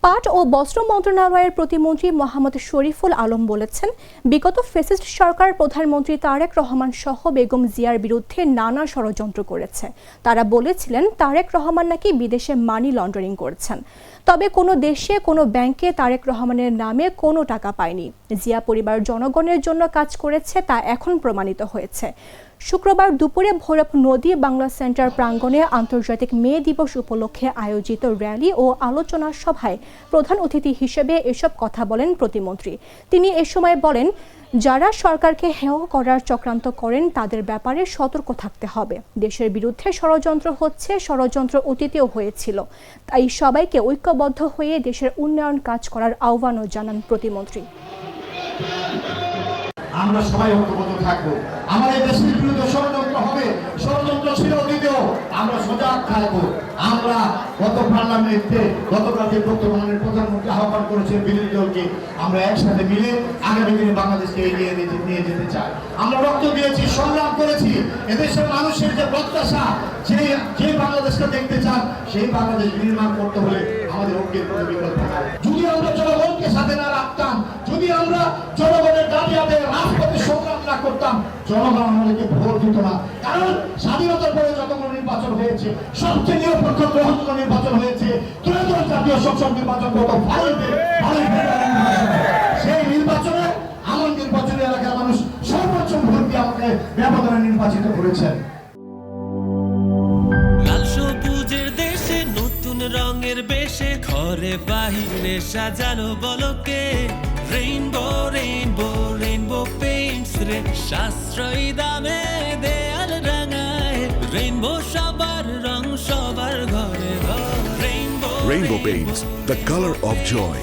পাট ও বস্ত্র মন্ত্রণালয়ের প্রতিমন্ত্রী মোহাম্মদ শরীফুল আলম বলেছেন, বিগত ফ্যাসিস্ট সরকার প্রধানমন্ত্রী তারেক রহমান সহ বেগম জিয়ার বিরুদ্ধে নানা ষড়যন্ত্র করেছে। তারা বলেছিলেন তারেক রহমান নাকি বিদেশে মানি লন্ডারিং করেছেন। তবে কোনো দেশে কোনো ব্যাংকে তারেক রহমানের নামে কোনো টাকা পায়নি। জিয়া পরিবার জনগণের জন্য কাজ করেছে, তা এখন প্রমাণিত হয়েছে। শুক্রবার দুপুরে ভৈরব নদী বাংলা সেন্টার প্রাঙ্গণে আন্তর্জাতিক মে দিবস উপলক্ষে আয়োজিত র্যালি ও আলোচনা সভায় প্রধান অতিথি হিসেবে এসব কথা বলেন প্রতিমন্ত্রী। তিনি এ সময় বলেন, যারা সরকারকে হেয় করার চক্রান্ত করেন তাদের ব্যাপারে সতর্ক থাকতে হবে। দেশের বিরুদ্ধে ষড়যন্ত্র হচ্ছে, ষড়যন্ত্র অতীতেও হয়েছিল। তাই সবাইকে ঐক্যবদ্ধ হয়ে দেশের উন্নয়ন কাজ করার আহ্বানও জানান প্রতিমন্ত্রী। আমরা সবাই ঐক্যবদ্ধ থাকবো। আমাদের দেশের বিরুদ্ধে ষড়যন্ত্র হবে, ষড়যন্ত্র ছিল অতীতেও, আমরা সজাগ থাকবো। আমরা গত পার্লামেন্টে গতকালকে বর্তমানের প্রধানমন্ত্রী আহ্বান করেছেন বিরোধী দলকে, আমরা একসাথে মিলে আগামী দিনে বাংলাদেশকে এগিয়ে নিয়ে যেতে চাই। আমরা রক্ত দিয়েছি, সংগ্রাম করেছি। এদেশের মানুষের যে প্রত্যাশা, যে বাংলাদেশকে দেখতে চান, সেই বাংলাদেশ নির্মাণ করতে হলে আমাদের ঐক্যের কোনো বিকল্প নাই। যদি আমরা জনগণকে সাথে না রাখতাম, যদি আমরা জনগণের দাবি আদায়ে রাজপথে সংগ্রাম না করতাম, জনগণ আমাদেরকে ভোট দিত না। কারণ স্বাধীনতার পরে যতগুলো নির্বাচন হয়েছে, সবচেয়ে নিরপেক্ষ গ্রহণযোগ্য নির্বাচন হয়েছে ত্রয়োদশ জাতীয় সংসদ নির্বাচন গত সেই নির্বাচনে আমার নির্বাচনী এলাকার মানুষ সর্বোচ্চ ভোট দিয়ে আমাকে ব্যবধানে নির্বাচিত করেছেন। লাল সবুজের দেশে নতুন রঙের বেশে ঘরে বাহিরে সাজানো বলকে রেইনবো রেইনবো রেইনবো পেইন্টস রে সাশ্রয়ী দামে দেয়াল রাঙায় রেইনবো সবার রং সবার ঘরে ঘরে Rainbow Paints, the color of joy.